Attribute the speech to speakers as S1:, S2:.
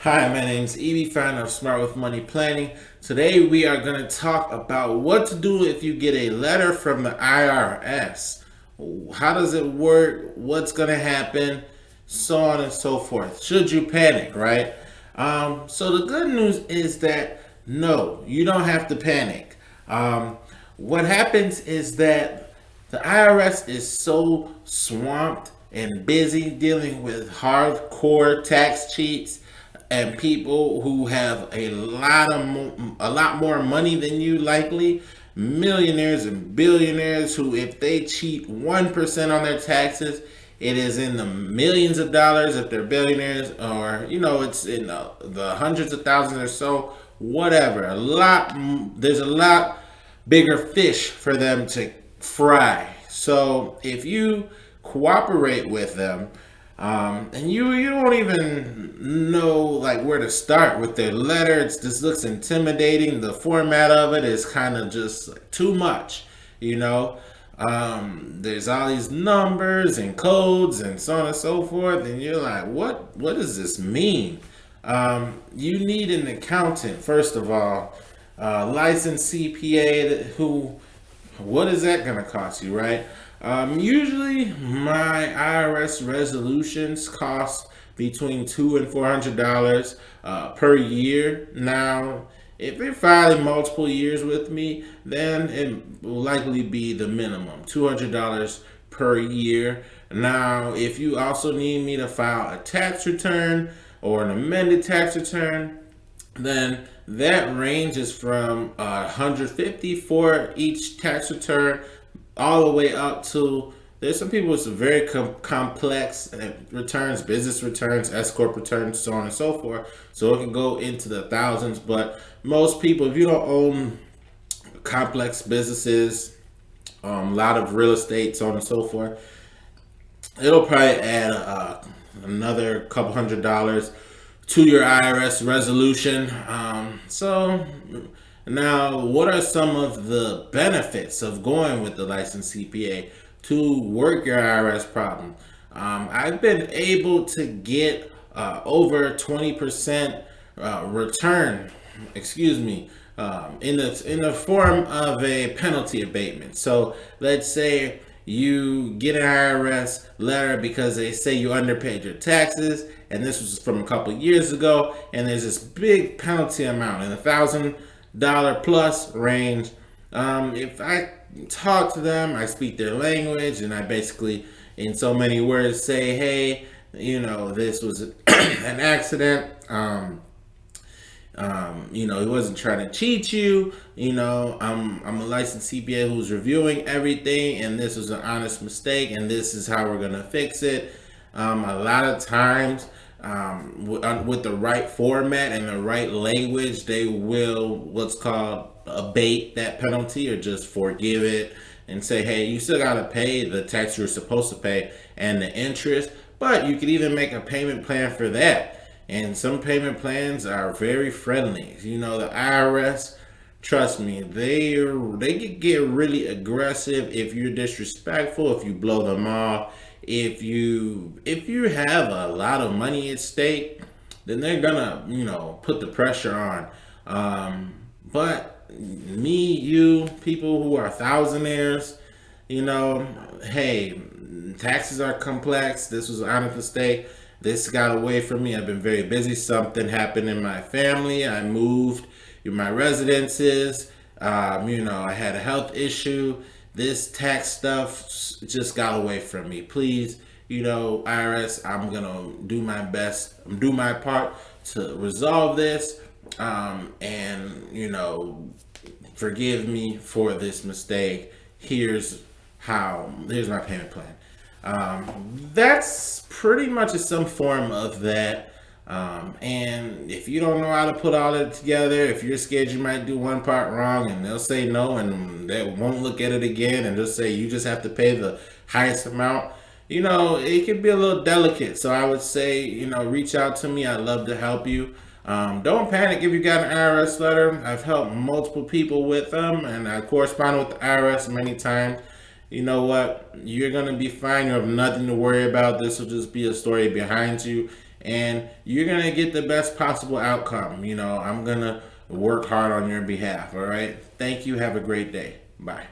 S1: Hi, my name's Evie, founder of Smart with Money Planning. Today we are going to talk about what to do if you get a letter from the IRS. How does it work? What's going to happen? So on and so forth. Should you panic, right? So the good news is that no, you don't have to panic. What happens is that the IRS is so swamped and busy dealing with hardcore tax cheats and people who have a lot more money than you, likely millionaires and billionaires who, if they cheat 1% on their taxes, it is in the millions of dollars if they're billionaires, or it's in the hundreds of thousands or so, whatever. There's a lot bigger fish for them to fry. So if you cooperate with them, and you don't even know like where to start with their letter, it just looks intimidating. The format of it is kind of just like too much, you know. There's all these numbers and codes and so on and so forth, and you're like, what does this mean? You need an accountant, first of all, licensed CPA. What is that going to cost you, right? Usually, my IRS resolutions cost between $200 and $400 per year. Now, if you're filing multiple years with me, then it will likely be the minimum $200 per year. Now, if you also need me to file a tax return or an amended tax return, then that ranges from 150 for each tax return all the way up to, there's some people with some very complex returns, business returns, S corp returns, so on and so forth. So it can go into the thousands. But most people, if you don't own complex businesses, a lot of real estate, so on and so forth, it'll probably add another couple $100 to your IRS resolution. So now, what are some of the benefits of going with the licensed CPA to work your IRS problem? I've been able to get over 20% return, excuse me, in the form of a penalty abatement. So let's say you get an IRS letter because they say you underpaid your taxes, and this was from a couple of years ago, and there's this big penalty amount in $1,000 plus range. If I talk to them, I speak their language, and I basically, in so many words, say, hey, this was an accident. He wasn't trying to cheat you. I'm a licensed CPA who's reviewing everything, and this was an honest mistake, and this is how we're gonna fix it. A lot of times, with the right format and the right language, they will what's called abate that penalty or just forgive it and say, hey, you still gotta pay the tax you're supposed to pay and the interest, but you could even make a payment plan for that. And some payment plans are very friendly. The IRS, trust me, they could get really aggressive if you're disrespectful, if you blow them off, if you have a lot of money at stake, then they're gonna put the pressure on. But me, you, people who are thousandaires, hey, taxes are complex. This was an honest mistake. This got away from me. I've been very busy. Something happened in my family. I moved my residences. I had a health issue. This tax stuff just got away from me. Please, IRS, I'm gonna do my best, do my part to resolve this, and forgive me for this mistake. Here's my payment plan. That's pretty much some form of that. And if you don't know how to put all that together, if you're scared you might do one part wrong and they'll say no and they won't look at it again and just say you just have to pay the highest amount, it can be a little delicate. So I would say, reach out to me. I'd love to help you. Don't panic if you got an IRS letter. I've helped multiple people with them, and I correspond with the IRS many times. You know what? You're going to be fine. You have nothing to worry about. This will just be a story behind you. and you're going to get the best possible outcome. I'm going to work hard on your behalf. All right. Thank you. Have a great day. Bye.